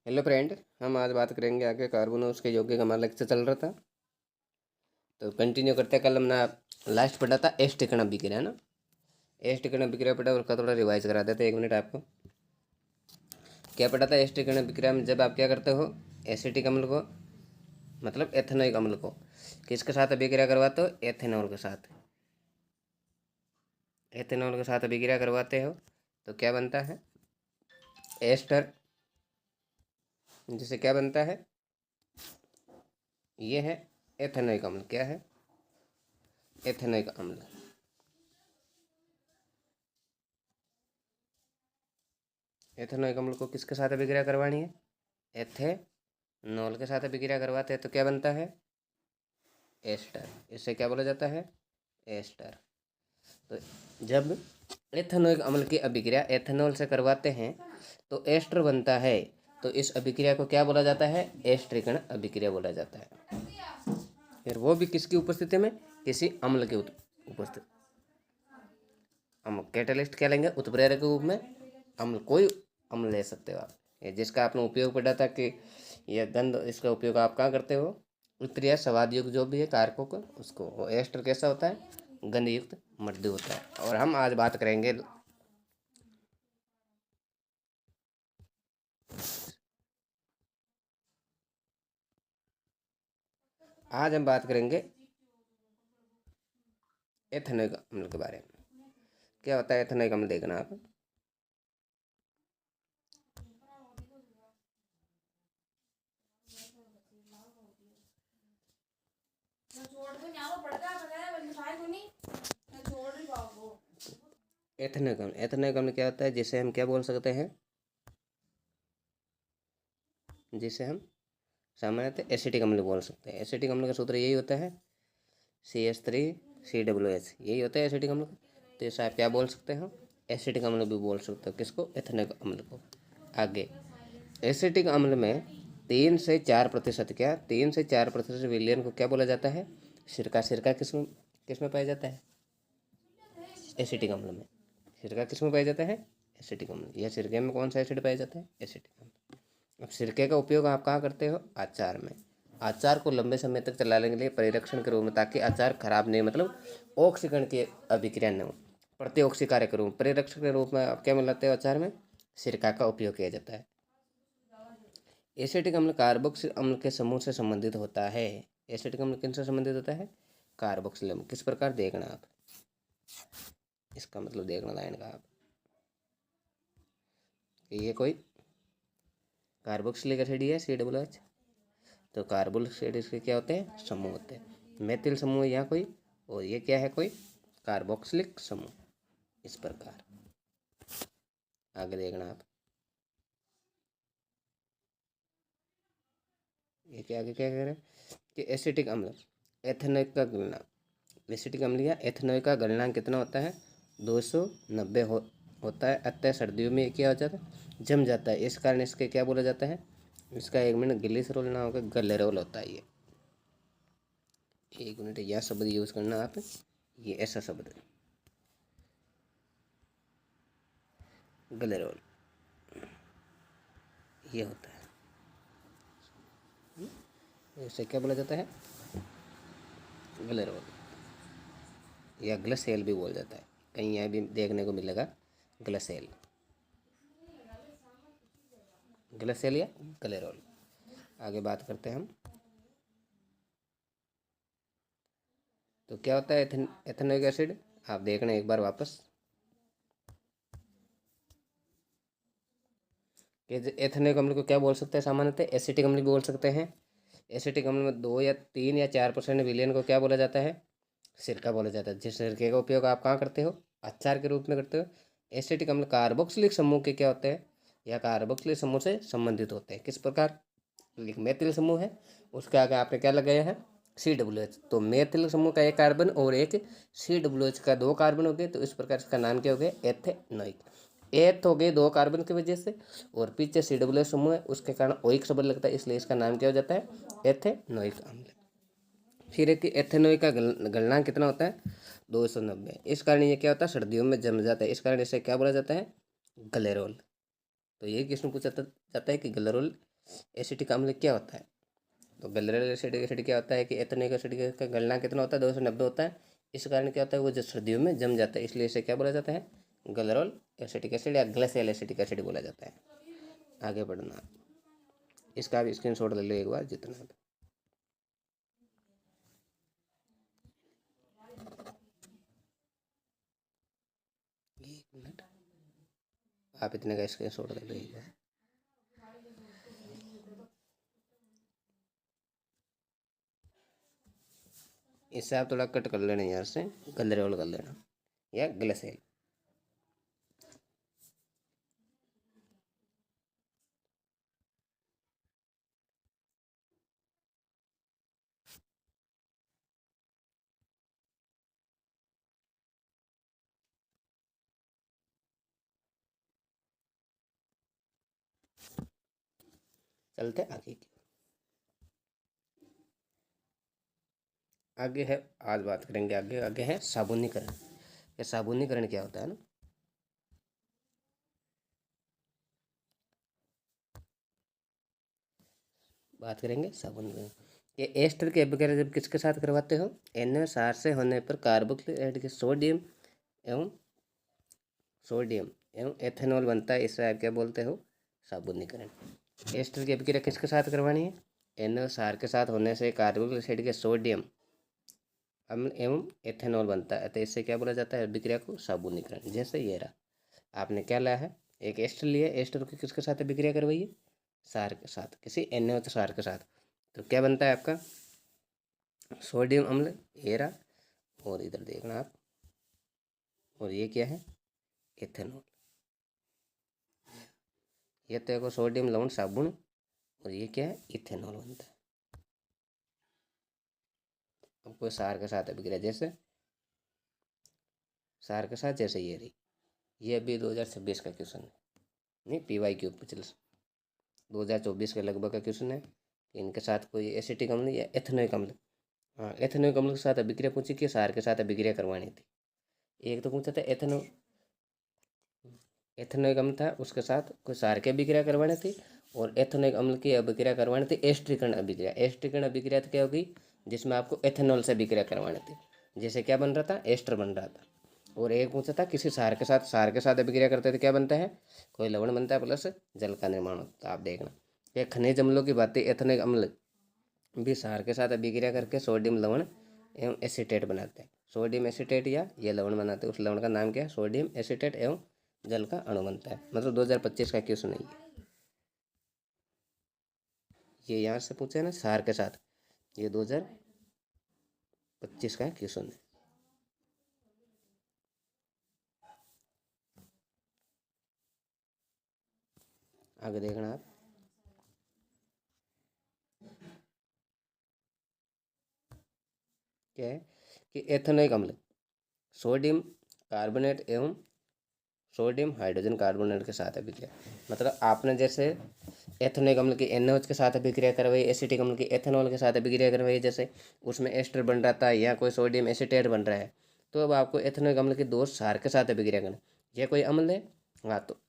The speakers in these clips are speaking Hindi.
हेलो फ्रेंड, हम आज बात करेंगे आगे कार्बन और उसके यौगिक। हमारा लेक्चर चल रहा था तो कंटिन्यू करते हैं। कल हमने लास्ट पढ़ा था एस्टिकण अभिक्रिया ना। एस्टिकण अभिक्रिया पढ़ा, उसका थोड़ा रिवाइज करा देते हैं। 1 मिनट आपको क्या पढ़ा था। एस्टिकण अभिक्रिया में जब आप क्या करते हो, एसिटिक अम्ल को मतलब एथेनोइक अम्ल को किसके साथ अभिक्रिया करवाते हो? एथेनॉल के साथ। एथेनॉल के साथ अभिक्रिया करवाते हो तो क्या बनता है? एस्टर। जिससे क्या बनता है? ये है एथेनोइक अम्ल। क्या है? एथेनोइक अम्ल। एथेनोइक अम्ल को किसके साथ अभिक्रिया करवानी है? एथेनॉल के साथ अभिक्रिया करवाते हैं तो क्या बनता है? एस्टर। इससे क्या बोला जाता है? एस्टर। तो जब एथेनोइक अम्ल की अभिक्रिया एथेनॉल से करवाते हैं तो एस्टर बनता है। तो इस अभिक्रिया को क्या बोला जाता है? एस्ट्रीकरण अभिक्रिया बोला जाता है। फिर वो भी किसकी उपस्थिति में? किसी अम्ल की उपस्थिति। हम कैटलिस्ट क्या लेंगे? उत्प्रेरक के रूप में अम्ल, कोई अम्ल ले सकते हो आप। ये जिसका आपने उपयोग पढ़ा था कि यह गंध, इसका उपयोग आप कहाँ करते हो? उत्प्रिय स्वाद युक्त जो भी है कारकों को, उसको। वो एस्टर कैसा होता है? गंधयुक्त मृदु होता है। और हम आज बात करेंगे एथेनोइक अम्ल के बारे में। क्या होता है एथेनोइक अम्ल? देखना आप। एथेनोइक अम्ल क्या होता है? जिसे हम क्या बोल सकते हैं? जिसे हम सामान्यतः एसिटिक अम्ल बोल सकते हैं। एसिटिक अम्ल का सूत्र यही होता है CH3COOH। यही होता है एसिटिक अम्ल का। तो इसे आप क्या बोल सकते हो? एसिटिक अम्ल भी बोल सकते हो। किसको? एथेनोइक अम्ल को। आगे एसिटिक अम्ल में 3 से 4% क्या? 3 से 4% विलयन को क्या बोला जाता है? सिरका। सिरका किसमें पाया जाता है? एसिटिक अम्ल में। सिरका किसमें पाया जाता है? एसिटिक अम्ल। यह सिरके में कौन सा एसिड पाया जाता है? एसिटिक अम्ल। अब सिरके का उपयोग आप कहाँ करते हो? अचार में। अचार को लंबे समय तक चलाने के लिए परिरक्षण के रूप में, ताकि अचार खराब नहीं, मतलब ऑक्सीकरण की अभिक्रिया न हो, प्रतिऑक्सीकारक के रूप में, परिरक्षण के रूप में आप क्या मिलाते हो अचार में? सिरका का उपयोग किया जाता है। एसिटिक अम्ल कार्बोक्सिल अम्ल के समूह से संबंधित होता है। एसिटिक अम्ल किनसे संबंधित होता है? कार्बोक्सिल अम्ल। किस प्रकार? देखना आप, इसका मतलब देखना लाइन का आप। ये कोई कार्बोक्सिलिक एसिड है COOH। तो कार्बोक्सिलिक एसिड क्या होते हैं? समूह होते हैं। मेथिल समूह यहाँ कोई, और ये क्या है? कोई कार्बोक्सिलिक समूह। इस प्रकार आगे देखना आप। ये क्या आगे क्या कह रहे हैं कि एसिटिक अम्ल एथेनोइक का गलनांक। एसिटिक अम्ल या एथेनोइक का गलनांक कितना होता है? 290 होता है। अतः सर्दियों में क्या हो जाता है? जम जाता है। इस कारण इसके क्या बोला जाता है? इसका 1 मिनट ग्लिसरॉल ना होकर गलेरोल होता है। ये 1 मिनट यह शब्द यूज करना आप। ये ऐसा शब्द है गलेरोल, ये होता है। इसे क्या बोला जाता है? गलेरोल या ग्लसेल भी बोल जाता है। कहीं यहाँ भी देखने को मिलेगा ग्लसेल, ग्लसेल या गलेरोल। आगे बात करते हैं हम। तो क्या होता है एथेनोइक एसिड? आप देखना एक बार वापस कि एथेनोइक अम्ल को क्या बोल सकते हैं? सामान्यतः एसिटिक अम्ल भी बोल सकते हैं। एसिटिक अम्ल में 2 या 3 या 4% विलयन को क्या बोला जाता है? सिरका बोला जाता है। जिस सिरके का उपयोग आप कहाँ करते हो? अचार के रूप में करते हो। एसिटिक अम्ल कार्बोक्सिलिक समूह के क्या होते हैं? या कार्बोक्सिलिक समूह से संबंधित होते हैं। किस प्रकार? एक मेथिल समूह है, उसके आगे आपने क्या लगाया है? COOH। तो मेथिल समूह का एक कार्बन और एक COOH का 2 कार्बन हो गए, तो इस प्रकार इसका नाम क्या हो गया? एथेनोइक। एथ हो गए 2 कार्बन की वजह से, और पीछे COOH समूह है, उसके कारण ओइक शब्द लगता है, इसलिए इसका नाम क्या हो जाता है? एथेनोइक अम्ल। फिर एक एथेनोइक का गलनांक कितना होता है? 290। इस कारण ये क्या होता है? सर्दियों में जम जाता है। इस कारण इसे क्या बोला जाता है? गलेरोल। तो ये क्वेश्चन पूछा जाता है कि गलेरोल एसिटिक अम्ल क्या होता है? तो गैलरल एसिटिक एसिड क्या होता है कि एथेनोइक एसिड का गलना कितना होता है? 290 होता है। इस कारण क्या होता है, वो जो सर्दियों में जम जाता है, इसलिए इसे क्या बोला जाता है? गैलरल एसिटिक एसिड या ग्लेशियल एसिटिक एसिड बोला जाता है। आगे बढ़ना, इसका भी स्क्रीनशॉट ले लो एक बार जितना। एक मिनट, आप इतने का स्क्रीनशॉट ले लो एक बार। इससे आप थोड़ा कट कर लेना यहाँ से, गैलरल कर लेना या ग्लेशियल। चलते आगे की। आगे है, आज बात करेंगे आगे। आगे है साबुनीकरण। ये साबुनीकरण क्या होता है ना, बात करेंगे साबुनीकरण। ये एस्टर के वगैरह जब किसके साथ करवाते हो? NaOH से होने पर कार्बोक्सिलेट के सोडियम एवं एथेनॉल बनता है। इसे आप क्या बोलते हो? साबुनीकरण। एस्टर की अभिक्रिया किसके साथ करवानी है? NaOH के साथ होने से कार्बोक्सिलिक एसिड के सोडियम अम्ल एवं एथेनॉल बनता है, तो इससे क्या बोला जाता है? अभिक्रिया को साबुनीकरण। जैसे ये रहा, आपने क्या लाया है? एक एस्टर लिया, एस्टर को किसके साथ अभिक्रिया करवाइए? सार के साथ, किसी NaOH सार के साथ। तो क्या बनता है आपका? सोडियम अम्ल, ये रहा। और इधर देखना आप, और ये क्या है? एथेनॉल। ये तो एक सोडियम लवण साबुन, और ये क्या है? इथेनॉल बनता है। अब कोई सार के साथ अभिक्रिया, जैसे सार के साथ, जैसे ये रही, ये अभी 2026 का क्वेश्चन है, नहीं PYQ पिछले 2024 के लगभग का क्वेश्चन है कि इनके साथ कोई एसिटिक अम्ल या एथेनोइक अम्ल, हाँ एथेनोइक अम्ल के साथ अभिक्रिया पूछी कि सार के साथ अभिक्रिया करवानी थी। एक तो पूछा था एथेनोइक अम्ल था, उसके साथ कोई सार की अभिक्रिया करवानी थी, और एथेनोइक अम्ल की अभिक्रिया करवानी थी एस्ट्रीकरण अभिक्रिया। एस्ट्रीकरण अभिक्रिया तो क्या होगी? जिसमें आपको एथेनॉल से अभिक्रिया करवानी थी। जैसे क्या बन रहा था? एस्टर बन रहा था। और एक पूछा था किसी सार के साथ अभिक्रिया करते थे क्या बनता है? कोई लवण बनता है प्लस जल का निर्माण होता है। आप देखना, ये खनिज अम्लों की बातें, एथेनोइक अम्ल भी सार के साथ अभिक्रिया करके सोडियम लवण एवं एसीटेट बनाते हैं। सोडियम एसीटेट या ये लवण बनाते हैं, उस लवण का नाम क्या है? सोडियम एसीटेट एवं जल का अणु बनता है। मतलब 2025 का क्वेश्चन नहीं है ये, यहाँ से पूछे ना सार के साथ, ये 2025 का क्वेश्चन है। आगे देखना आप, क्या है कि एथेनोइक अम्ल सोडियम कार्बोनेट एवं सोडियम हाइड्रोजन कार्बोनेट के साथ अभिक्रिया। मतलब आपने जैसे एथेनोइक अम्ल की NaOH के साथ अभिक्रिया करवाई, एसिटिक अम्ल की एथेनॉल के साथ अभिक्रिया करवाई, जैसे उसमें एस्टर बन रहा था या कोई सोडियम एसीटेट बन रहा है, तो अब आपको एथेनोइक अम्ल के दो सार के साथ अभिक्रिया करना। यह कोई अम्ल है, हाँ, तो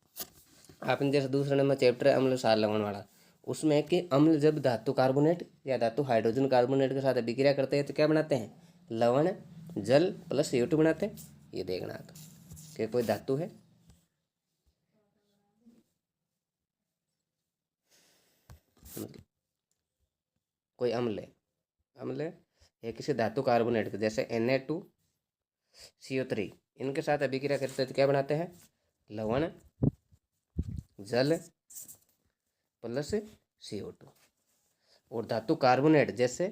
आपने जैसे दूसरा नंबर चैप्टर है अम्ल सार लवण वाला, उसमें कि अम्ल जब धातु कार्बोनेट या धातु हाइड्रोजन कार्बोनेट के साथ अभिक्रिया करते हैं तो क्या बनाते हैं? लवण जल प्लस CO2 बनाते हैं। ये देखना आप कि कोई धातु है, मतलब कोई अम्ल है या किसी धातु कार्बोनेट के, जैसे Na2CO3, इनके साथ अभिक्रिया करते हैं तो क्या बनाते हैं? लवण जल प्लस CO2। और धातु कार्बोनेट जैसे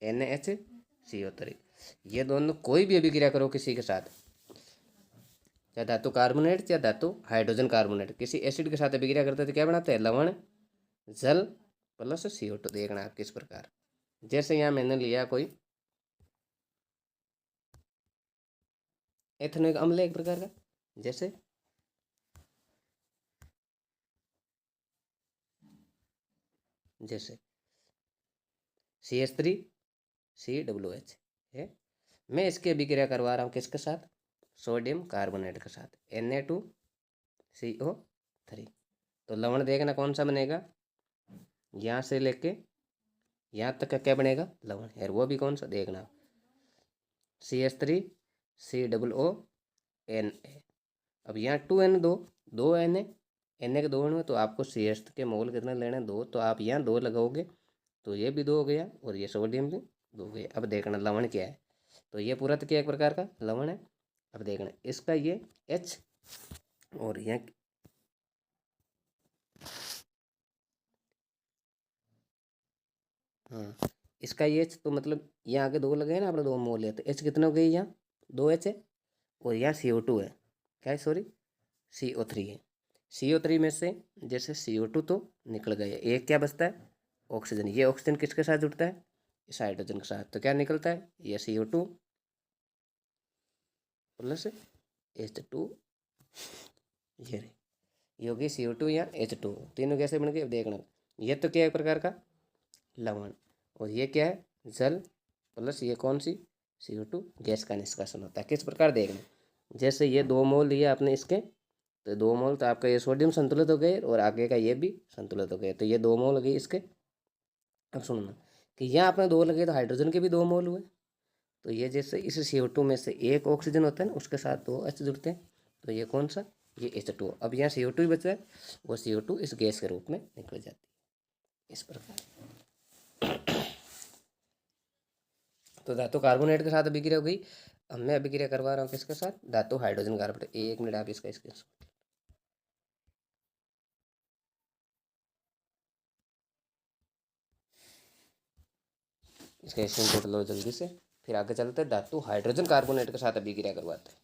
NaHCO3, ये दोनों कोई भी अभिक्रिया करो किसी के साथ, चाहे धातु कार्बोनेट या धातु हाइड्रोजन कार्बोनेट, किसी एसिड के साथ अभिक्रिया करते हैं तो क्या बनाते हैं? लवण जल प्लस CO2। देखना आप किस प्रकार, जैसे यहाँ मैंने लिया कोई एथेनोइक अम्ल एक प्रकार का, जैसे जैसे CH3COOH है। मैं इसकी अभिक्रिया करवा रहा हूँ किसके साथ? सोडियम कार्बोनेट के साथ Na2CO3। तो लवण देखना कौन सा बनेगा? यहाँ से लेके यहाँ तक का क्या बनेगा, लवण है, वो भी कौन सा देखना, CH3COO अब यहाँ 2N दो N है, N के 2 में, तो आपको CH के मोल कितने लेने, 2, तो आप यहाँ 2 लगाओगे तो ये भी 2 हो गया और ये सोडियम भी 2 हो गया। अब देखना लवण क्या है, तो ये पूरा तो क्या एक प्रकार का लवण है। अब देखना इसका ये H और यहाँ हाँ इसका ये H, तो मतलब यहाँ आगे 2 लगे हैं ना, अपने 2 मोल है, तो H कितना हो गई, यहाँ 2H है और यहाँ CO2 है, क्या है, सॉरी CO3 है। CO3 में से जैसे CO2 तो निकल गया, एक क्या बचता है, ऑक्सीजन। ये ऑक्सीजन किसके साथ जुड़ता है, इस हाइड्रोजन के साथ, तो क्या निकलता है, ये CO2 प्लस H2, ये होगी CO2 या H2, तीनों कैसे बन गए, अब देखना। ये तो क्या है, एक प्रकार का लवण, और ये क्या है, जल प्लस ये कौन सी, CO2 गैस का निष्कासन होता है। किस प्रकार देखना, जैसे ये 2 मोल लिए आपने इसके, तो 2 मोल तो आपका ये सोडियम संतुलित हो गए और आगे का ये भी संतुलित हो गए, तो ये 2 मोल लगे इसके। अब सुनना कि यहाँ आपने 2 लगे तो हाइड्रोजन के भी 2 मोल हुए, तो ये जैसे इस CO2 में से एक ऑक्सीजन होता है ना, उसके साथ 2 H जुड़ते हैं, तो ये कौन सा, ये H2। अब यहाँ CO2 ही बचा है, वो CO2 इस गैस के रूप में निकल जाती है, इस प्रकार। तो धातु कार्बोनेट के साथ अभिक्रिया हो गई। अब मैं अभिक्रिया करवा रहा हूँ किसके साथ, धातु हाइड्रोजन कार्बोनेट। 1 मिनट आप इसका स्क्रीनशॉट, इसका स्क्रीनशॉट लो जल्दी से, फिर आगे चलते हैं धातु हाइड्रोजन कार्बोनेट के साथ अभिक्रिया करवाते हैं।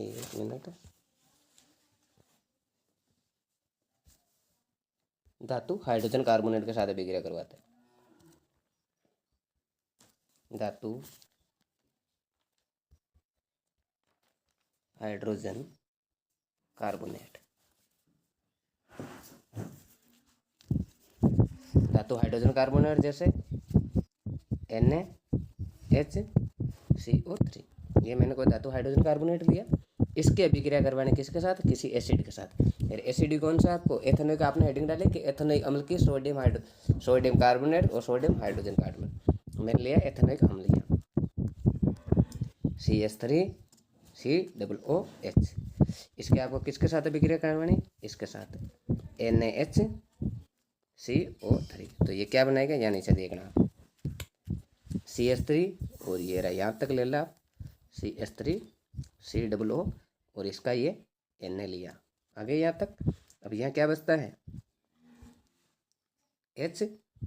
एक मिनट, धातु हाइड्रोजन कार्बोनेट के साथ अभिक्रिया करवाते हैं। धातु हाइड्रोजन कार्बोनेट, धातु हाइड्रोजन कार्बोनेट जैसे NaHCO3, ये मैंने कोई धातु हाइड्रोजन कार्बोनेट लिया, इसकी अभिक्रिया करवाने किसके साथ, किसी एसिड के साथ। फिर एसिड कौन सा, आपको एथेनॉइक, आपने हेडिंग डाली कि एथेनॉइक अम्ल की सोडियम कार्बोनेट और सोडियम हाइड्रोजन कार्बोनेट, मैंने लिया एथेनॉइक अम्ल लिया CH3COOH। इसके आपको किसके साथ अभिक्रिया करवानी, इसके साथ NaHCO3, तो ये क्या बनाएगा, यहाँ नीचे देखना CH3 और ये रहा, यहाँ तक ले ला आप CH3COO और इसका ये Na लिया आगे यहाँ तक। अब यहाँ क्या बचता है, H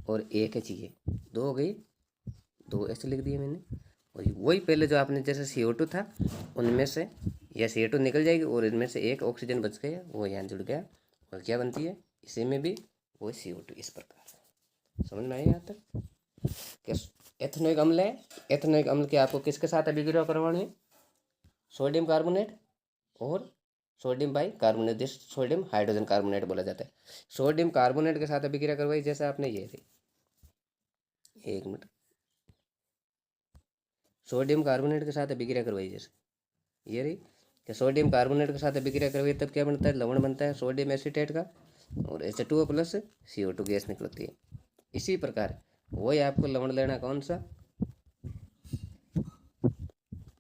और एक H, ये 2 हो गई, 2 H लिख दिए मैंने, और वही पहले जो आपने जैसे CO2 था उनमें से यह CO2 निकल जाएगी और इनमें से एक ऑक्सीजन बच गया, वो यहाँ जुड़ गया, और क्या बनती है इसी में भी वो CO2, इस प्रकार। समझ में आया यहाँ तक, क्या एथेनॉइक अम्ल है, एथेनॉइक अम्ल के आपको किसके साथ अभिक्रिया करवानी है, सोडियम कार्बोनेट और सोडियम बाई कार्बोनेट, जिस सोडियम हाइड्रोजन कार्बोनेट बोला जाता है। सोडियम कार्बोनेट के साथ अभिक्रिया करवाई, जैसे आपने ये रही, 1 मिनट, सोडियम कार्बोनेट के साथ अभिक्रिया करवाई, जैसे ये रही कि सोडियम कार्बोनेट के साथ अभिक्रिया करवाई, तब क्या बनता है, लवण बनता है सोडियम एसीटेट का, और H2O प्लस CO2 गैस निकलती है। इसी प्रकार वही आपको लवण लेना कौन सा,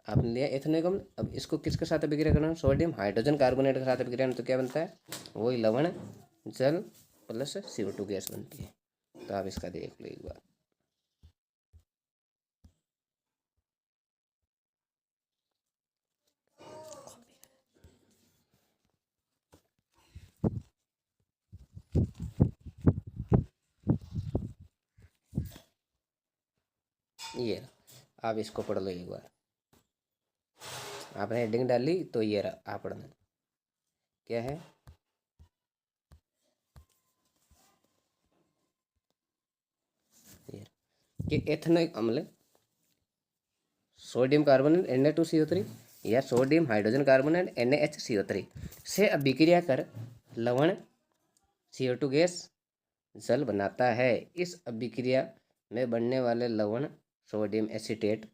आपने लिया एथेनॉइक अम्ल, अब इसको किसके साथ अभिक्रिया करना, सोडियम हाइड्रोजन कार्बोनेट के साथ अभिक्रिया, तो क्या बनता है, वही लवण जल प्लस CO2 गैस बनती है। तो आप इसका देख लो एक बार, ये आप इसको पढ़ लो एक बार, आपने हेडिंग डाली तो ये रहा, आप पढ़ना क्या है, कि एथेनॉइक अम्ल सोडियम कार्बोनेट Na2CO3 या सोडियम हाइड्रोजन कार्बोनेट NaHCO3 से अभिक्रिया कर लवण CO2 गैस जल बनाता है। इस अभिक्रिया में बनने वाले लवण सोडियम एसीटेट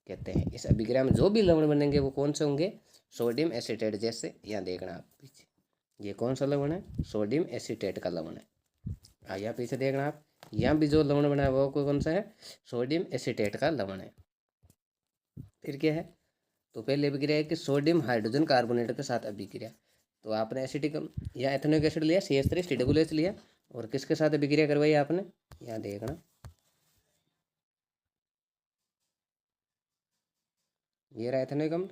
कहते हैं। इस अभिक्रिया में जो भी लवण बनेंगे वो कौन से होंगे, सोडियम एसीटेट, जैसे यहाँ देखना आप पीछे ये कौन सा लवण है? सोडियम एसीटेट का लवण है। आइए पीछे देखना आप, यहाँ भी जो लवण बना है वो कौन सा है? सोडियम एसीटेट का लवण है। फिर क्या है? तो पहले अभिक्रिया है कि सोडियम हाइड्रोजन कार्बोनेट के साथ अभिक्रिया। तो आपने एसिटिक या एथेनोइक एसिड लिया, CH3COOH लिया, और किसके साथ अभिक्रिया करवाई आपने? यहाँ देखना, ये रहा एथेनोइक अम्ल।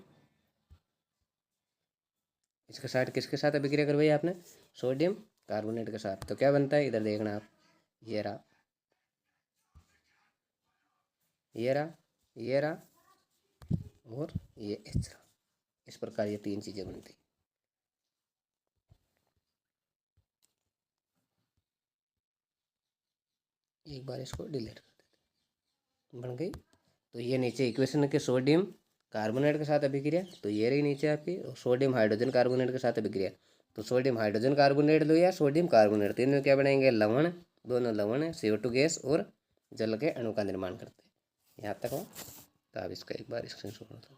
इसके साथ किसके साथ अभिक्रिया करवाई आपने? सोडियम कार्बोनेट के साथ। तो क्या बनता है? इधर देखना आप, ये रहा, ये रहा, ये रहा, और ये H रहा। इस प्रकार ये तीन चीजें बनती। एक बार इसको डिलीट कर देते, बन गई। तो ये नीचे इक्वेशन के सोडियम कार्बोनेट के साथ अभिक्रिया, तो ये रही नीचे आपकी सोडियम हाइड्रोजन कार्बोनेट के साथ अभिक्रिया। तो सोडियम हाइड्रोजन कार्बोनेट लो या सोडियम कार्बोनेट, तीनों में क्या बनाएंगे? लवण। दोनों लवण है, CO2 गैस और जल के अणु का निर्माण करते हैं। यहाँ तक हो तो आप इसका एक बार स्क्रीनशॉट लो।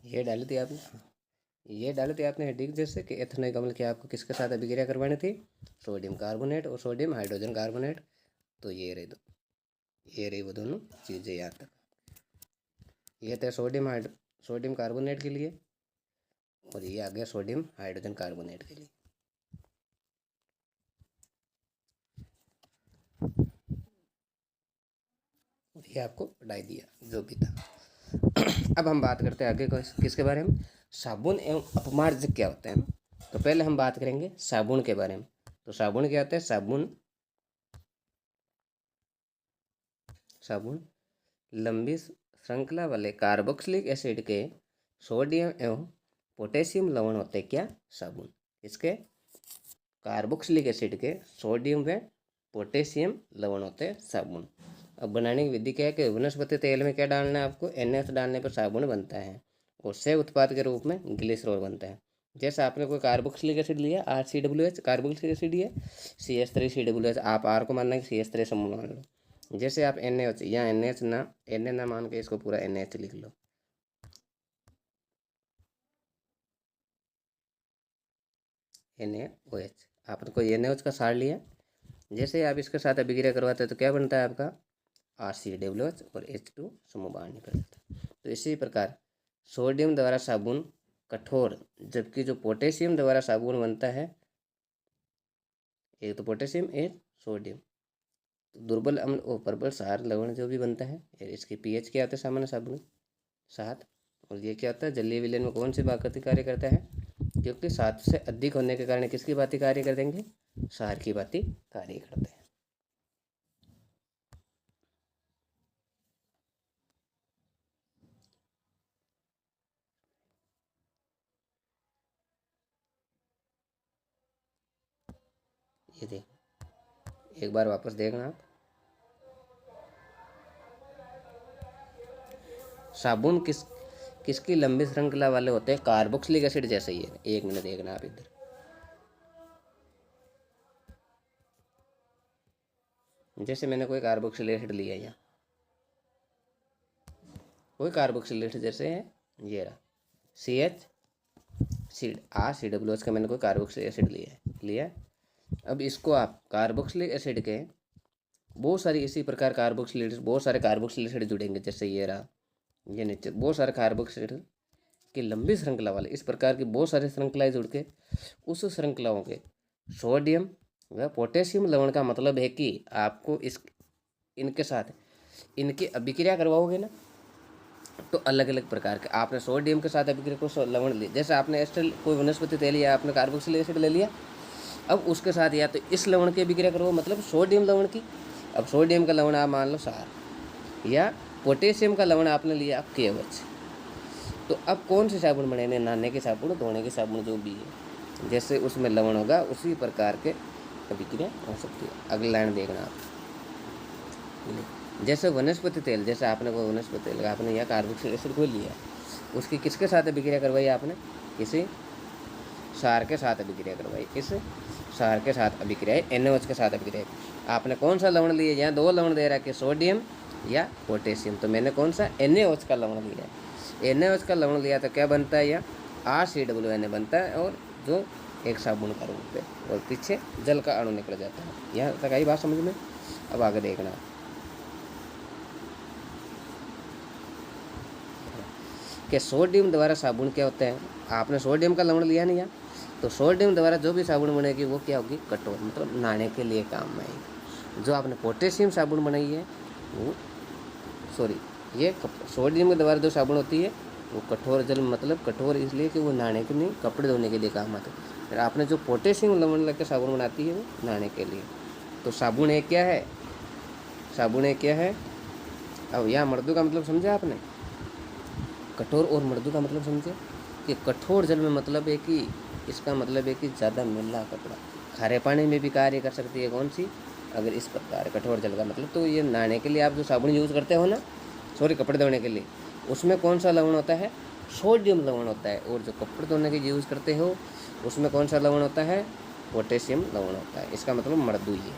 ये डाली थी आपने, ये डाली थी आपने हेडिंग जैसे कि एथेनोइक अम्ल की आपको किसके साथ अभिक्रिया करवानी थी? सोडियम कार्बोनेट और सोडियम हाइड्रोजन कार्बोनेट। तो ये रही ये रही वो दोनों चीज़ें। यहाँ तक ये थे सोडियम कार्बोनेट के लिए, और ये आ गया सोडियम हाइड्रोजन कार्बोनेट के लिए। ये आपको पढ़ाई दिया जो भी था। अब हम बात करते हैं आगे किसके बारे में? साबुन एवं अपमार्जक क्या होते हैं। तो पहले हम बात करेंगे साबुन के बारे में। तो साबुन क्या होता है? साबुन लंबी श्रृंखला वाले कार्बोक्सिलिक एसिड के सोडियम एवं पोटेशियम लवण होते हैं। क्या? साबुन। इसके कार्बोक्सिलिक एसिड के सोडियम व पोटेशियम लवण होते हैं साबुन। अब बनाने की विधि क्या है कि वनस्पति तेल में क्या डालना है आपको? NaOH डालने पर साबुन बनता है, और से उत्पाद के रूप में ग्लिसरॉल बनता है। जैसे आपने कोई कार्बोक्सिलिक एसिड लिया, RCOOH कार्बोक्सिलिक एसिड है, CH3COOH, आप R को मानना है CH3 समूह मान लो। जैसे आप NaOH, यहाँ NaOH ना Na ना मान के इसको पूरा NaH लिख लो। NaOH, आपने कोई NaOH का सार लिया, जैसे आप इसके साथ अभिक्रिया करवाते हैं तो क्या बनता है आपका? RCOOH और H2 समूह बाहर निकल जाता है। तो इसी प्रकार सोडियम द्वारा साबुन कठोर, जबकि जो पोटेशियम द्वारा साबुन बनता है, एक तो पोटेशियम एक सोडियम, तो दुर्बल अम्ल और प्रबल क्षार लवण जो भी बनता है, इसके pH क्या होता है सामान्य साबुन? 7। और ये क्या होता है? जलीय विलयन में कौन सी बात कार्य करता है? क्योंकि 7 से अधिक होने के कारण किसकी बाती कार्य कर देंगे? क्षार की बाती कार्य करते हैं। ये देख, एक बार वापस देखना आप, साबुन किसकी लंबी श्रृंखला वाले होते हैं? कार्बोक्सिलिक एसिड जैसे ही है। एक मिनट देखना आप इधर, जैसे मैंने कोई कार्बोक्सिलिक एसिड लिया, यहाँ कोई कार्बोक्सिलिक एसिड जैसे है, ये रहा RCOOH का मैंने कोई कार्बोक्सिलिक एसिड लिया। अब इसको आप कार्बोक्सिलिक एसिड के बहुत सारी इसी प्रकार बहुत सारे कार्बोक्सिलिक एसिड जुड़ेंगे, जैसे ये रहा, ये नीचे बहुत सारे कार्बोक्सिलिक एसिड की लंबी श्रृंखला वाले, इस प्रकार की बहुत सारी श्रृंखलाएं जुड़ के उस श्रृंखलाओं के सोडियम व पोटेशियम लवण का मतलब है कि आपको इनके साथ इनकी अभिक्रिया करवाओगे ना, तो अलग अलग प्रकार के आपने सोडियम के साथ अभिक्रिया को लवण लिया। जैसे आपने एस्टर कोई वनस्पति तेल लिया, आपने कार्बोक्सिलिक एसिड ले लिया, अब उसके साथ या तो इस लवण की अभिक्रिया करो, मतलब सोडियम लवण की। अब सोडियम का लवण आप मान लो क्षार, या पोटेशियम का लवण आपने लिया KOH, तो अब कौन से साबुन बनेंगे, नहाने के साबुन, धोने के साबुन जो भी है, जैसे उसमें लवण होगा उसी प्रकार के अभिक्रिया हो सकती है। अगली लाइन देखना आप, जैसे वनस्पति तेल, जैसे आपने कोई वनस्पति तेल आपने या कार्बोक्सिलिक एसिड को लिया, उसकी किसके साथ अभिक्रिया करवाई आपने, किसी क्षार के साथ अभिक्रिया करवाई, किस क्षार के साथ अभिक्रिया, NaOH के साथ अभिक्रिया। आपने कौन सा लवण लिया, यहाँ दो लवण दे रहा है कि सोडियम या पोटेशियम, तो मैंने कौन सा NaOH का लवण लिया है। NaOH का लवण लिया तो क्या बनता है, या RCOONA बनता है, और जो एक साबुन का रूप है, और पीछे जल का अणु निकल जाता है। यहाँ तक आई बात समझ में। अब आगे देखना कि सोडियम द्वारा साबुन क्या होता है। आपने सोडियम का लवण लिया नहीं यहाँ, तो सोडियम द्वारा जो भी साबुन बनेगी वो क्या होगी, कठोर, मतलब नहाने के लिए काम में आएगी। जो आपने पोटेशियम साबुन बनाई है वो, ये सोडियम के द्वारा जो साबुन होती है वो कठोर जल, मतलब कठोर इसलिए कि वो नहाने के नहीं, कपड़े धोने के लिए काम आते हैं। फिर आपने जो पोटेशियम लवण लग के साबुन बनाती है वो नहाने के लिए। तो साबुन एक क्या है, साबुन एक क्या है। अब यहाँ मृदु का मतलब समझा आपने, कठोर और मृदु का मतलब समझे कि कठोर जल में मतलब है कि इसका मतलब है कि ज़्यादा मिला कपड़ा, खारे पानी में भी कार्य कर सकती है, कौन सी, अगर इस प्रकार कठोर जल का मतलब। तो ये नहाने के लिए आप जो साबुन यूज़ करते हो ना, कपड़े धोने के लिए, उसमें कौन सा लवण होता है, सोडियम लवण होता है। और जो कपड़े धोने के यूज़ करते हो उसमें कौन सा लवण होता है, पोटेशियम लवण होता है। इसका मतलब मृदु ही है,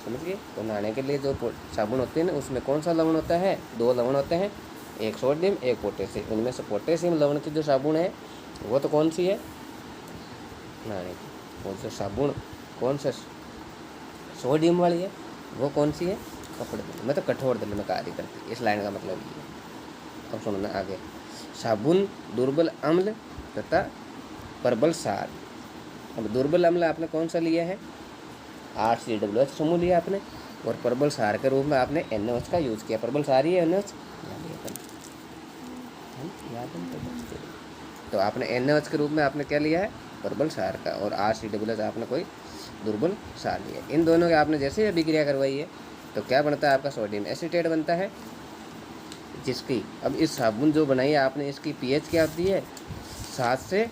समझ गए। तो नहाने के लिए जो साबुन होते हैं ना, उसमें कौन सा लवण होता है, दो लवण होते हैं, एक सोडियम एक पोटेशियम। उनमें से पोटेशियम लवण की जो साबुन है वो तो कौन सी है, नहाने की। कौन सा साबुन, कौन सा सोडियम वाली है, वो कौन सी है, कपड़े धोने, मतलब कठोर जल में कार्य करती है। इस लाइन का मतलब ये है। अब सुनना आगे, साबुन दुर्बल अम्ल तथा प्रबल क्षार। अब दुर्बल अम्ल आपने कौन सा लिया है, RCOOH समूह लिया आपने, और प्रबल क्षार के रूप में आपने NaOH का यूज़ किया। प्रबल क्षार ही है NaOH, तो आपने NaOH के रूप में आपने क्या लिया है, प्रबल क्षार का, और RCOOH आपने कोई दुर्बल क्षार लिया। इन दोनों के आपने जैसे अभिक्रिया करवाई है तो क्या बनता है, आपका सोडियम एसीटेट बनता है, जिसकी अब इस साबुन जो बनाई है आपने, इसकी pH क्या होती है, 7 से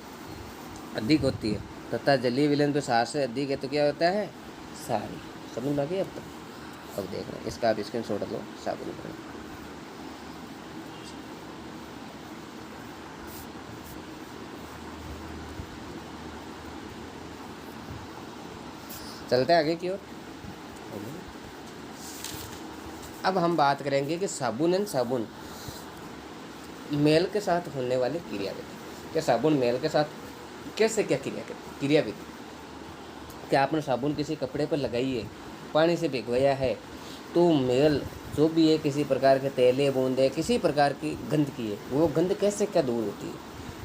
अधिक होती है, तथा जलीय विलयन पे 7 से अधिक है तो क्या होता है, क्षारी। समझ लगी अब तक। अब देखना इसका आप स्क्रीनशॉट लो साबुन पर। चलते हैं आगे की ओर। अब हम बात करेंगे कि साबुन एंड साबुन मेल के साथ होने वाले क्रियाविधि। क्या साबुन मेल के साथ कैसे क्या क्रियाविधि, क्या आपने साबुन किसी कपड़े पर लगाई है, पानी से भिगोया है, तो मेल जो भी है, किसी प्रकार के तेले बूंदे, किसी प्रकार की गंध की है, वो गंध कैसे क्या दूर होती है।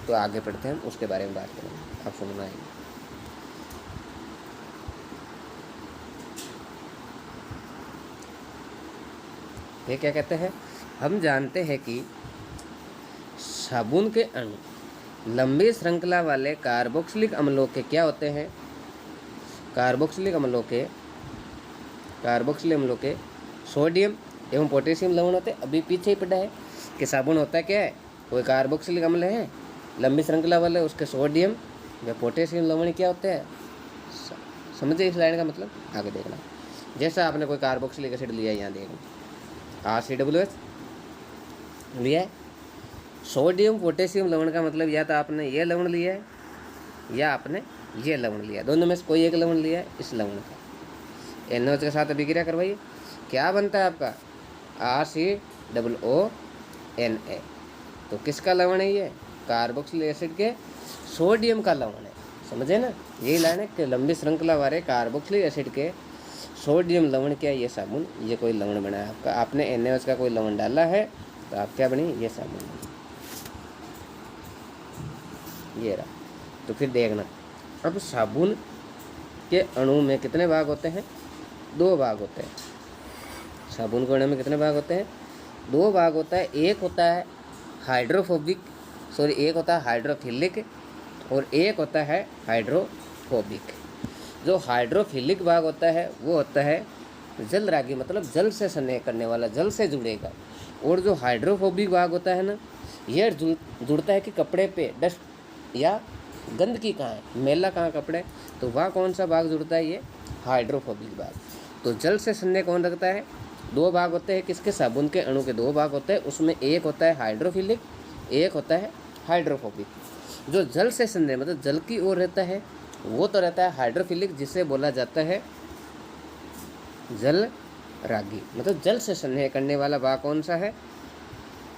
तो आगे पढ़ते हैं, उसके बारे में बात करेंगे, आप सुनना है। ये क्या कहते हैं, हम जानते हैं कि साबुन के अणु लंबी श्रृंखला वाले कार्बोक्सिलिक अम्लों के क्या होते हैं, कार्बोक्सिलिक अम्लों के सोडियम एवं पोटेशियम लवण होते हैं। अभी पीछे ही पढ़ा है कि साबुन होता है क्या है, कोई कार्बोक्सिलिक अम्ल है लंबी श्रृंखला वाले, उसके सोडियम व पोटेशियम लवण क्या होते हैं। समझे इस लाइन का मतलब, आगे देखना। जैसा आपने कोई कार्बोक्सिलिक एसिड लिया है, यहाँ देखना RCOOH लिया है, सोडियम पोटेशियम लवण का मतलब या तो आपने ये लवण लिया है या आपने ये लवण लिया, दोनों में से कोई एक लवण लिया है। इस लवण का NaOH के साथ अभिक्रिया करवाइए, क्या बनता है आपका RCOONA। तो किसका लवण है ये, कार्बोक्सिलिक एसिड के सोडियम का लवण है। समझे ना, यही लाइन है कि लंबी श्रृंखला वाले कार्बोक्सिलिक एसिड के सोडियम लवण क्या है, ये साबुन, ये कोई लवण बना है आपका। आपने NaOH का कोई लवण डाला है तो आप क्या बनी, ये साबुन बनी, ये रहा। तो फिर देखना, अब साबुन के अणु में कितने भाग होते हैं, 2 भाग होते हैं। साबुन के अणु में कितने भाग होते हैं, 2 भाग होता है। एक होता है एक होता है हाइड्रोफिलिक और एक होता है हाइड्रोफोबिक। जो हाइड्रोफिलिक भाग होता है वो होता है जलरागी, मतलब जल से स्नेह करने वाला, जल से जुड़ेगा। और जो हाइड्रोफोबिक भाग होता है ना, ये जुड़ता है कि कपड़े पे डस्ट या गंदगी कहाँ है, मैला कहाँ कपड़े, तो वह कौन सा भाग जुड़ता है, ये हाइड्रोफोबिक भाग। तो जल से संदेह कौन रखता है, दो भाग होते हैं किसके, साबुन के अणु के दो भाग होते हैं, उसमें एक होता है हाइड्रोफिलिक, एक होता है हाइड्रोफोबिक। जो जल से संदेह मतलब जल की ओर रहता है वो तो रहता है हाइड्रोफिलिक, जिसे बोला जाता है जल रागी, मतलब जल से स्नेह करने वाला भाग कौन सा है,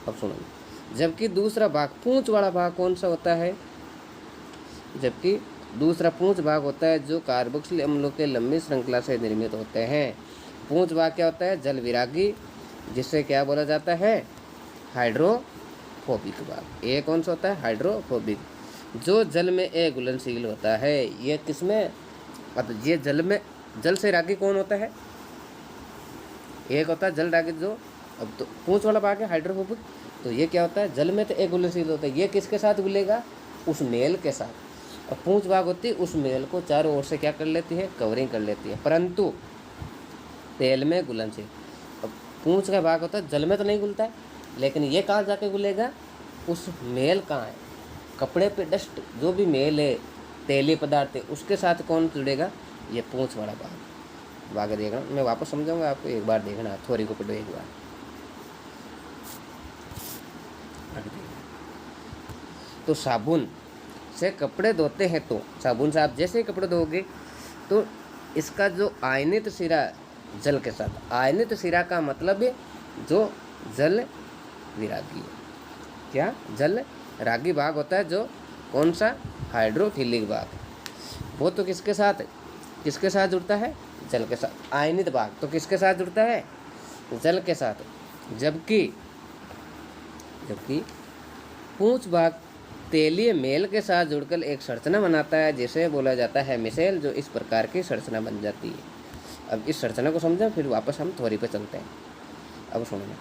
अब सुनो। जबकि दूसरा भाग पूंछ वाला भाग कौन सा होता है, जबकि दूसरा पूंछ भाग होता है जो कार्बोक्सिल अम्लों के लंबी श्रृंखला से निर्मित होते हैं। पूंछ भाग क्या होता है, जल विरागी, जिससे क्या बोला जाता है, हाइड्रोफोबिक भाग। ये कौन सा होता है, हाइड्रोफोबिक, जो जल में अघुलनशील होता है। ये किसमें, मतलब ये जल में, जल से रागी कौन होता है, एक होता है जल रागी, जो अब तो पूंछ वाला भाग है हाइड्रोफोबिक, तो ये क्या होता है, जल में तो अघुलनशील होता है, ये किसके साथ घुलेगा, उस मेल के साथ। और पूंछ भाग होती है उस मेल को चारों ओर से क्या कर लेती है, कवरिंग कर लेती है, परंतु तेल में घुलनशील। अब पूंछ का भाग होता है जल में तो नहीं घुलता है, लेकिन ये कहाँ जाके घुलेगा, उस मेल कहाँ है, कपड़े पे डस्ट जो भी मेल है, तेलीय पदार्थ है, उसके साथ कौन जुड़ेगा, ये पूंछ वाला भाग देखना। मैं वापस समझाऊंगा आपको, एक बार देखना, थोड़ी को पढ़ो एक बार। तो साबुन से कपड़े धोते हैं, तो साबुन से आप जैसे ही कपड़े धोगे तो इसका जो आयनित सिरा जल के साथ, आयनित सिरा का मतलब है जो जल विरागी है, क्या जल रागी भाग होता है, जो कौन सा, हाइड्रोफिलिक भाग, वो तो किसके साथ जुड़ता है, जल के साथ। आयनित भाग तो किसके साथ जुड़ता है, जल के साथ। जबकि पूंछ भाग तेलीय मेल के साथ जुड़कर एक संरचना बनाता है, जिसे बोला जाता है मिसेल, जो इस प्रकार की संरचना बन जाती है। अब इस संरचना को समझें, फिर वापस हम थ्योरी पे चलते हैं। अब सुनना,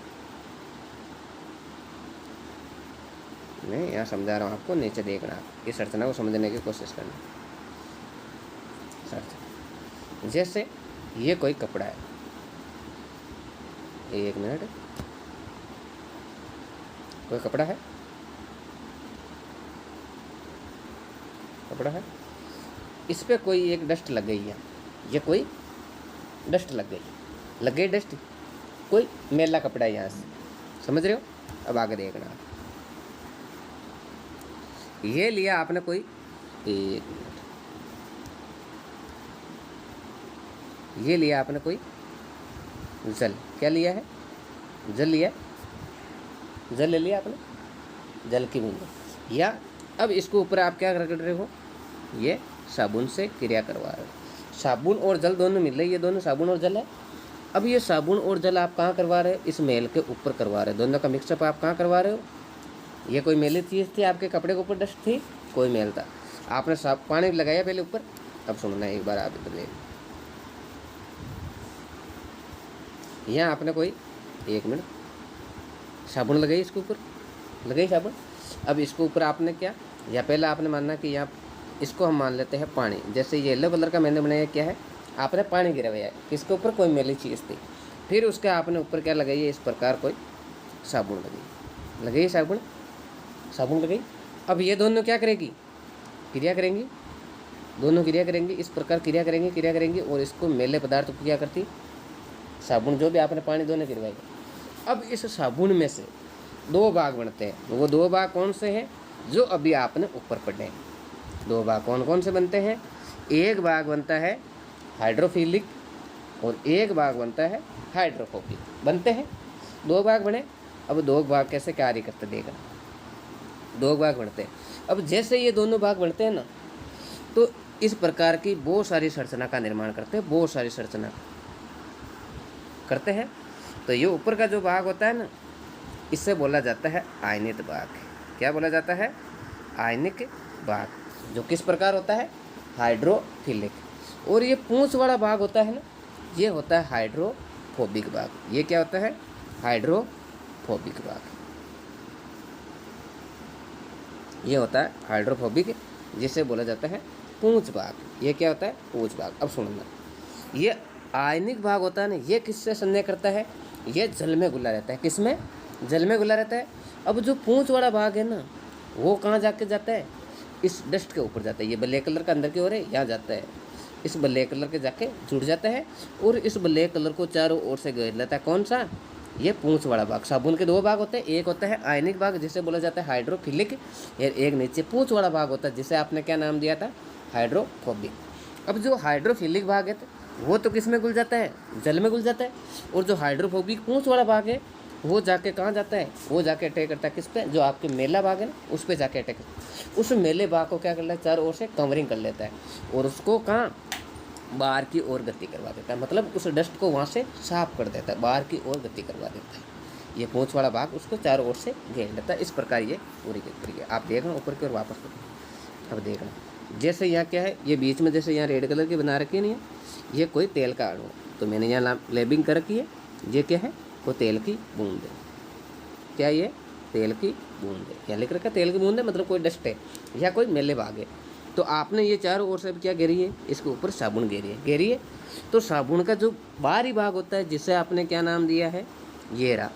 मैं यहाँ समझा रहा हूँ आपको, नीचे देखना, इस संरचना को समझने की कोशिश करना। संरचना जैसे ये कोई कपड़ा है, एक मिनट, कोई कपड़ा है, इस पे कोई एक डस्ट लग गई है, ये कोई डस्ट लग गई डस्ट, कोई मैला कपड़ा है यहाँ से, समझ रहे हो। अब आगे देखना, ये लिया आपने कोई, एक मिनट, ये लिया आपने कोई जल, क्या लिया है, जल लिया, जल ले लिया आपने, जल की बूंद, या अब इसको ऊपर आप क्या कर रहे हो, ये साबुन से क्रिया करवा रहे हो। साबुन और जल दोनों मिल रहे, ये दोनों साबुन और जल है। अब ये साबुन और जल आप कहाँ करवा रहे हो, इस मेल के ऊपर करवा रहे हो, दोनों का मिक्सअप आप कहाँ करवा रहे हो। ये कोई मेली चीज़ थी, आपके कपड़े के ऊपर डस्ट थी, कोई मेल था, आपने पानी लगाया पहले ऊपर। अब सुनना एक बार, आप इधर देखो, यहाँ आपने कोई, एक मिनट, साबुन लगाई, इसके ऊपर लगाई साबुन। अब इसके ऊपर आपने क्या, या पहले आपने मानना कि यहाँ, इसको हम मान लेते हैं पानी, जैसे येलो कलर का मैंने बनाया, क्या है, आपने पानी गिरवाया है, किसके ऊपर, कोई मैली चीज़ थी, फिर उसके आपने ऊपर क्या लगाई है, इस प्रकार कोई साबुन लगाई, साबुन लगाई। अब ये दोनों क्या करेगी, क्रिया करेंगी, दोनों क्रिया करेंगी, इस प्रकार क्रिया करेंगी, और इसको मेले पदार्थ को क्या करती, साबुन जो भी आपने पानी दोनों गिरवाएगा। अब इस साबुन में से दो भाग बनते हैं, वो दो भाग कौन से हैं, जो अभी आपने ऊपर पढ़े हैं। दो भाग कौन कौन से बनते हैं, एक भाग बनता है हाइड्रोफिलिक और एक भाग बनता है हाइड्रोफोबिक, बनते हैं दो भाग बने। अब दो भाग कैसे कार्य करते देखना, दो भाग बनते हैं। अब जैसे ये दोनों भाग बनते हैं ना, तो इस प्रकार की बहुत सारी संरचना का निर्माण करते हैं, बहुत सारी संरचना करते हैं। तो ये ऊपर का जो भाग होता है ना, इससे बोला जाता है आयनित भाग। क्या बोला जाता है, आयनिक भाग, जो किस प्रकार होता है, हाइड्रोफिलिक। और ये पूंछ वाला भाग होता है ना, ये होता है हाइड्रोफोबिक भाग। ये क्या होता है, हाइड्रोफोबिक भाग, ये होता है हाइड्रोफोबिक, जिसे बोला जाता है पूंछ भाग। ये क्या होता है, पूंछ भाग। अब सुनना, ये आयनिक भाग होता है ना, ये किससे संदेह करता है, ये जल में घुला रहता है, किसमें, जल में घुला रहता है। अब जो पूंछ वाला भाग है ना, वो कहाँ जाके जाता है, इस डस्ट के ऊपर जाता है। ये ब्लैक कलर का अंदर की ओर है, यहाँ जाता है, इस ब्लैक कलर के जाके जुड़ जाता है और इस ब्लैक कलर को चारों ओर से घेर लेता है। कौन सा, ये पूंछ वाला भाग। साबुन के दो भाग होते हैं, एक होता है आयनिक भाग जिसे बोला जाता है हाइड्रोफिलिक, और एक नीचे पूंछ वाला भाग होता है जिसे आपने क्या नाम दिया था, हाइड्रोफोबिक। अब जो हाइड्रोफिलिक भाग है वो तो किस में घुल जाता है, जल में घुल जाता है, और जो हाइड्रोफोबिक पूंछ वाला भाग है वो जाके कहाँ जाता है, वो जाके अटैक करता है किस पे, जो आपके मेला भाग है ना उस पे जाके अटैक करता है। उस मेले भाग को क्या करता है, चारों ओर से कवरिंग कर लेता है और उसको कहाँ, बाहर की ओर गति करवा देता है, मतलब उस डस्ट को वहाँ से साफ कर देता है, बाहर की ओर गति करवा देता है। ये पूंछ वाला भाग उसको चारों ओर से घेर लेता है। इस प्रकार ये पूरी की पूरी है। आप देखना ऊपर की ओर वापस करो। अब देखना जैसे यहाँ क्या है, ये बीच में जैसे यहाँ रेड कलर की बना रखी नहीं है, ये कोई तेल का अणु, तो मैंने यहाँ लेबिंग कर रखी है। ये क्या है, वो तेल की बूंद है। क्या ये तेल की बूंद है, यहाँ लिख रखा है तेल की बूंद है, मतलब कोई डस्ट है या कोई मेले भाग है। तो आपने ये चारों ओर से क्या घेरी है, इसके ऊपर साबुन घेरी है। तो साबुन का जो बाहरी भाग होता है जिसे आपने क्या नाम दिया है, ये रहा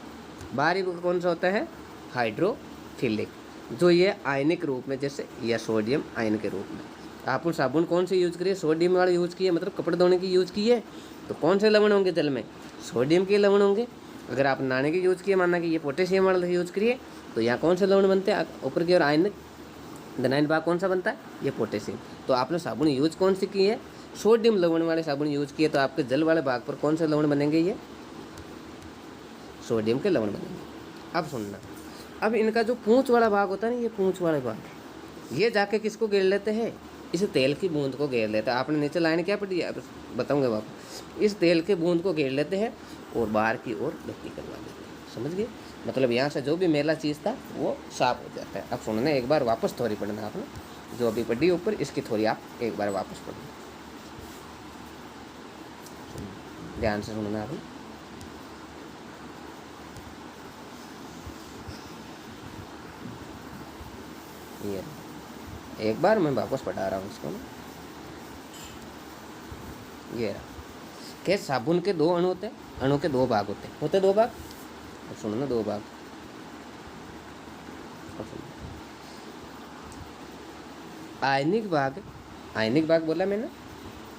बाहरी भाग कौन सा होता है, हाइड्रोफिलिक, जो ये आयनिक रूप में जैसे या सोडियम आयन के रूप में। आप साबुन कौन से यूज करिए, सोडियम वाला यूज किए, मतलब कपड़े धोने की यूज किए, तो कौन से लवण होंगे जल में, सोडियम के लवण होंगे। अगर आप नहाने के यूज किए, मानना कि ये पोटेशियम वाला यूज करिए, तो यहाँ कौन से लवण बनते हैं, ऊपर की ओर आयनिक धनायन भाग कौन सा बनता है, ये पोटेशियम। तो आपने साबुन यूज कौन सी की है, सोडियम लवण वाले साबुन यूज किए, तो आपके जल वाले भाग पर कौन से लवण बनेंगे, ये सोडियम के लवण बनेंगे। अब सुनना, अब इनका जो पूंछ वाला भाग होता है ना, ये पूंछ वाला भाग, ये जाके किसको घेर लेते हैं, इस तेल की बूंद को घेर लेते हैं। आपने नीचे लाइन क्या पढ़ी है, अब बताऊंगे बाप। इस तेल के बूंद को घेर लेते हैं और बाहर की ओर गति करवा देते हैं। समझ गए, मतलब यहाँ से जो भी मेला चीज़ था वो साफ हो जाता है। अब सुनना, एक बार वापस थोड़ी पढ़ना आपने, जो अभी पढ़ी ऊपर इसकी थोड़ी आप एक बार वापस पढ़ना, ध्यान से सुनना आपने। ये एक बार मैं वापस पढ़ा रहा हूँ इसको ना। ये के साबुन के दो अणु होते हैं, अणु के दो भाग होते दो भाग। अब सुनो ना, दो भाग। आयनिक भाग बोला मैंने,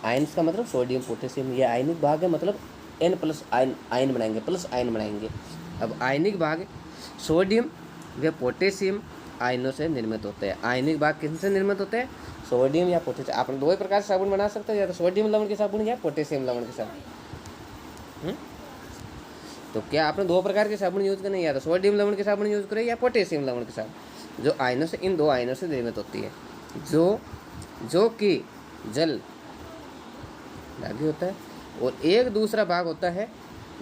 आयन्स का मतलब सोडियम पोटेशियम, ये आयनिक भाग है, मतलब N प्लस आयन बनाएंगे, प्लस आयन बनाएंगे। अब आयनिक भाग सोडियम व पोटेशियम आयनों से निर्मित होते हैं। आयनिक भाग किससे निर्मित होते हैं, सोडियम या पोटेशियम। आप दो ही प्रकार से साबुन बना सकते हो, या तो सोडियम लवण के साबुन या पोटेशियम लवण के साबुन। तो क्या आपने दो प्रकार के साबुन यूज करने, या तो सोडियम लवण के साबुन यूज करें या पोटेशियम लवण के साबुन, जो आयनों से, इन दो आयनों से निर्मित होती है, जो कि जल दागी होता है। और एक दूसरा भाग होता है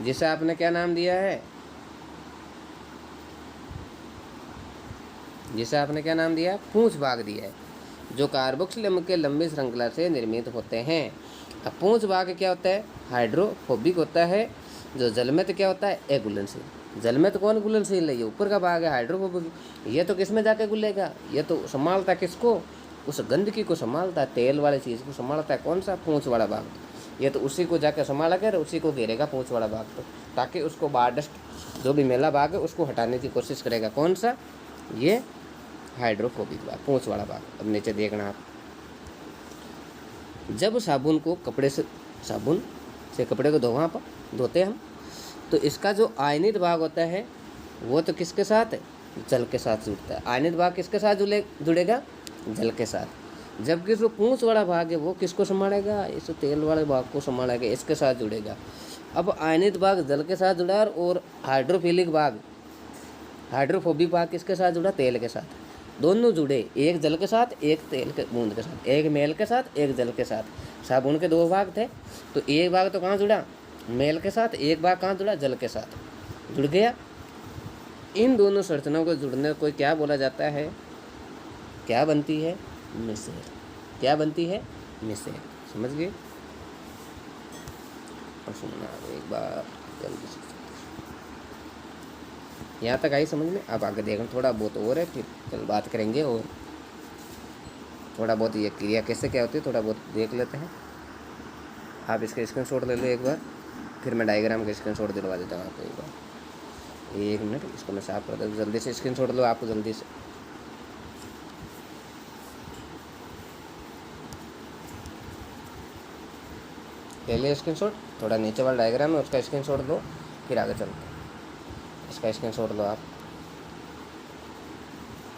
जिसे आपने क्या नाम दिया है, जिसे आपने क्या नाम दिया, पूंछ भाग दिया है, जो कार्बोक्सिल अम्ल के लंबी श्रृंखला से निर्मित होते हैं। अब पूंछ भाग क्या होता है, हाइड्रोफोबिक होता है। जो जल में तो क्या होता है, अघुलनशील। जल में तो कौन घुलनशील है, ये ऊपर का भाग है हाइड्रोफोबिक। ये तो किस में जाके घुलेगा, ये तो संभालता किसको, उस गंदगी को संभालता है, तेल वाली चीज़ को संभालता है। कौन सा, पूंछ वाला भाग। ये तो उसी को जाके संभाला कर, उसी को घेरेगा पूंछ वाला भाग, तो ताकि उसको बाहर डस्ट जो भी मेला भाग है उसको हटाने की कोशिश करेगा। कौन सा, ये हाइड्रोफोबिक भाग, पूंछ वाला भाग। अब नीचे देखना आप, जब साबुन से कपड़े को धोते हम, तो इसका जो आयनित भाग होता है वो तो किसके साथ है, जल के साथ जुड़ता है। आयनित भाग किसके साथ जुड़ेगा, जल के साथ। जबकि जो पूंछ वाला भाग है वो किसको संभालेगा, इस तेल वाले भाग को संभालेगा, इसके साथ जुड़ेगा। अब आयनित भाग जल के साथ जुड़ा और हाइड्रोफोबिक भाग किसके साथ जुड़ा, तेल के साथ। दोनों जुड़े, एक जल के साथ, एक तेल के बूंद के साथ, एक मेल के साथ, एक जल के साथ। साबुन के दो भाग थे, तो एक भाग तो कहाँ जुड़ा, मेल के साथ, एक भाग कहाँ जुड़ा, जल के साथ जुड़ गया। इन दोनों संरचनाओं को जुड़ने को क्या बोला जाता है, क्या बनती है, मिश्र। क्या बनती है, मिश्र। समझ गए। और सुनना एक बार जल्दी से, यहाँ तक आई समझ में। अब आगे देखना, थोड़ा बहुत और है, फिर कल बात करेंगे। और थोड़ा बहुत ये क्रिया कैसे क्या होती है थोड़ा बहुत देख लेते हैं। आप इसका स्क्रीनशॉट ले लो एक बार, फिर मैं डायग्राम का स्क्रीनशॉट दिलवा देता हूँ आपको एक बार। एक मिनट, इसको मैं साफ कर दूँ, जल्दी से स्क्रीनशॉट लो आपको जल्दी से। ले लिया स्क्रीनशॉट? थोड़ा नीचे वाला डायग्राम है उसका स्क्रीनशॉट दो, फिर आगे चलते हैं। इसका स्क्रीनशॉट दो आप,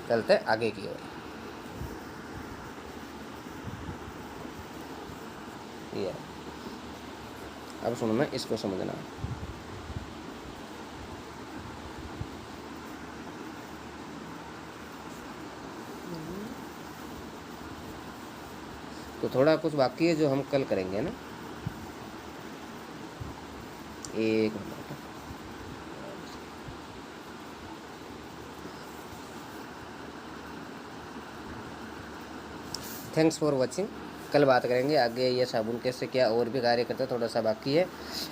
चलते आगे की ओर। ये अब सुनना, इसको समझना। तो थोड़ा कुछ बाकी है जो हम कल करेंगे ना। एक मिनट, थैंक्स फॉर वॉचिंग। कल बात करेंगे आगे ये साबुन कैसे क्या और भी कार्य करता है, थोड़ा सा बाकी है।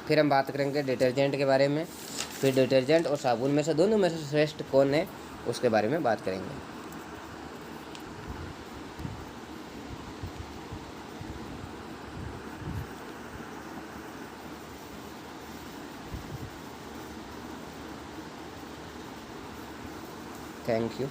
फिर हम बात करेंगे डिटर्जेंट के बारे में, फिर डिटर्जेंट और साबुन में से दोनों में से श्रेष्ठ कौन है उसके बारे में बात करेंगे। Thank you.